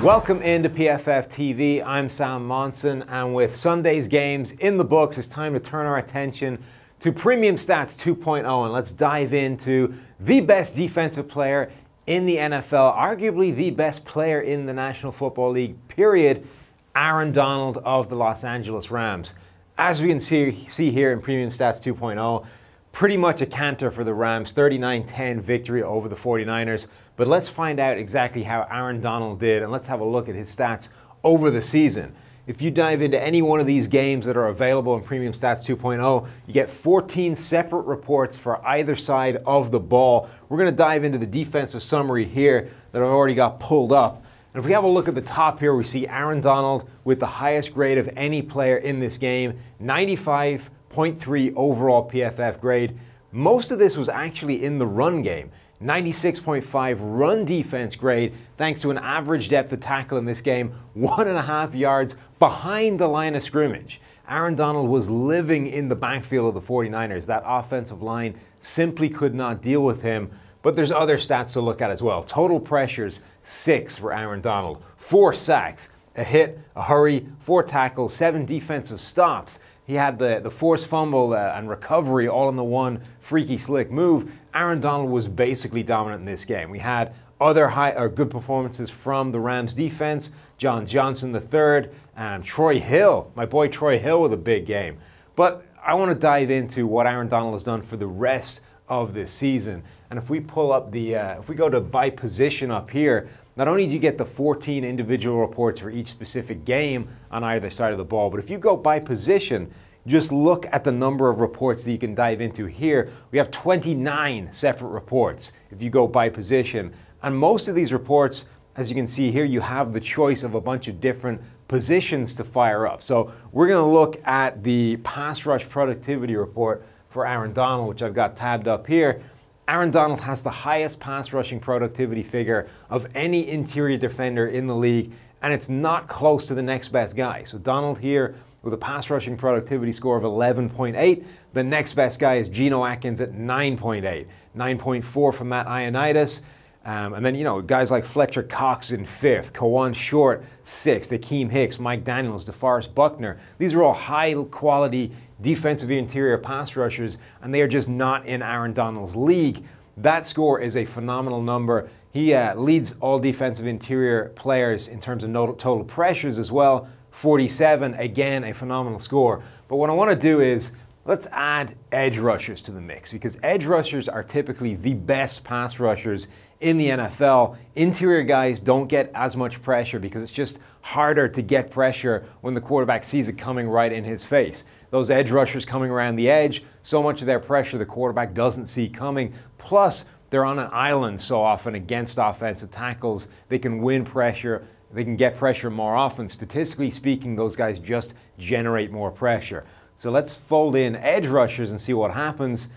Welcome into PFF TV. I'm Sam Monson, and with Sunday's games in the books, it's time to turn our attention to Premium Stats 2.0, and let's dive into the best defensive player in the NFL, arguably the best player in the National Football League, period, Aaron Donald of the Los Angeles Rams. As we can see here in Premium Stats 2.0, pretty much a canter for the Rams, 39-10 victory over the 49ers. But let's find out exactly how Aaron Donald did, and let's have a look at his stats over the season. If you dive into any one of these games that are available in Premium Stats 2.0, you get 14 separate reports for either side of the ball. We're going to dive into the defensive summary here that I've already got pulled up. And if we have a look at the top here, we see Aaron Donald with the highest grade of any player in this game, 95.3 overall PFF grade. Most of this was actually in the run game. 96.5 run defense grade, thanks to an average depth of tackle in this game, 1.5 yards behind the line of scrimmage. Aaron Donald was living in the backfield of the 49ers. That offensive line simply could not deal with him. But there's other stats to look at as well. Total pressures, 6 for Aaron Donald. 4 sacks, a hit, a hurry, 4 tackles, 7 defensive stops. He had the forced fumble and recovery all in the one freaky slick move. Aaron Donald was basically dominant in this game. We had other good performances from the Rams defense. John Johnson III, and Troy Hill, my boy Troy Hill with a big game. But I want to dive into what Aaron Donald has done for the rest of this season. And if we pull up if we go to by position up here, not only do you get the 14 individual reports for each specific game on either side of the ball, but if you go by position, just look at the number of reports that you can dive into here. We have 29 separate reports if you go by position. And most of these reports, as you can see here, you have the choice of a bunch of different positions to fire up. So we're going to look at the pass rush productivity report for Aaron Donald, which I've got tabbed up here. Aaron Donald has the highest pass rushing productivity figure of any interior defender in the league, and it's not close to the next best guy. So Donald here with a pass rushing productivity score of 11.8. The next best guy is Geno Atkins at 9.8. 9.4 from Matt Ioannidis. And then, you know, guys like Fletcher Cox in 5th, Kawan Short 6th, Akeem Hicks, Mike Daniels, DeForest Buckner. These are all high-quality defensive interior pass rushers, and they are just not in Aaron Donald's league. That score is a phenomenal number. He leads all defensive interior players in terms of total pressures as well. 47, again, a phenomenal score. But what I want to do is let's add edge rushers to the mix, because edge rushers are typically the best pass rushers in the NFL. Interior guys don't get as much pressure because it's just harder to get pressure when the quarterback sees it coming right in his face. Those edge rushers coming around the edge, so much of their pressure the quarterback doesn't see coming. Plus, they're on an island so often against offensive tackles. They can win pressure. They can get pressure more often. Statistically speaking, those guys just generate more pressure. So let's fold in edge rushers and see what happens.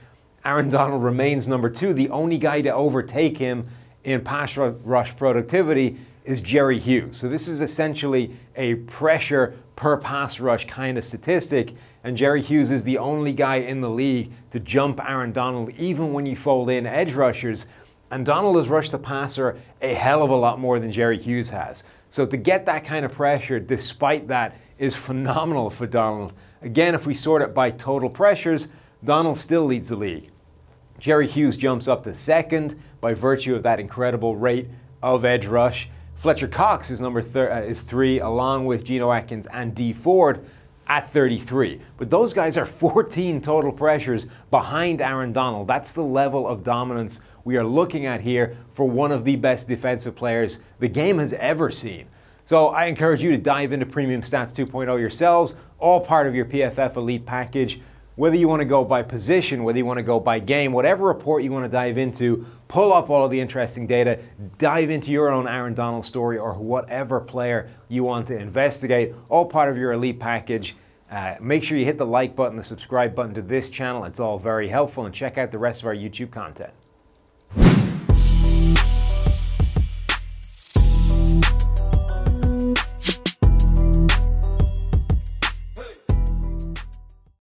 Aaron Donald remains number 2. The only guy to overtake him in pass rush productivity is Jerry Hughes. So this is essentially a pressure per pass rush kind of statistic. And Jerry Hughes is the only guy in the league to jump Aaron Donald, even when you fold in edge rushers. And Donald has rushed the passer a hell of a lot more than Jerry Hughes has. So to get that kind of pressure, despite that, is phenomenal for Donald. Again, if we sort it by total pressures, Donald still leads the league. Jerry Hughes jumps up to 2nd by virtue of that incredible rate of edge rush. Fletcher Cox is is 3, along with Geno Atkins and Dee Ford at 33. But those guys are 14 total pressures behind Aaron Donald. That's the level of dominance we are looking at here for one of the best defensive players the game has ever seen. So I encourage you to dive into Premium Stats 2.0 yourselves, all part of your PFF Elite package. Whether you want to go by position, whether you want to go by game, whatever report you want to dive into, pull up all of the interesting data, dive into your own Aaron Donald story or whatever player you want to investigate, all part of your Elite package. Make sure you hit the like button, the subscribe button to this channel. It's all very helpful, and check out the rest of our YouTube content.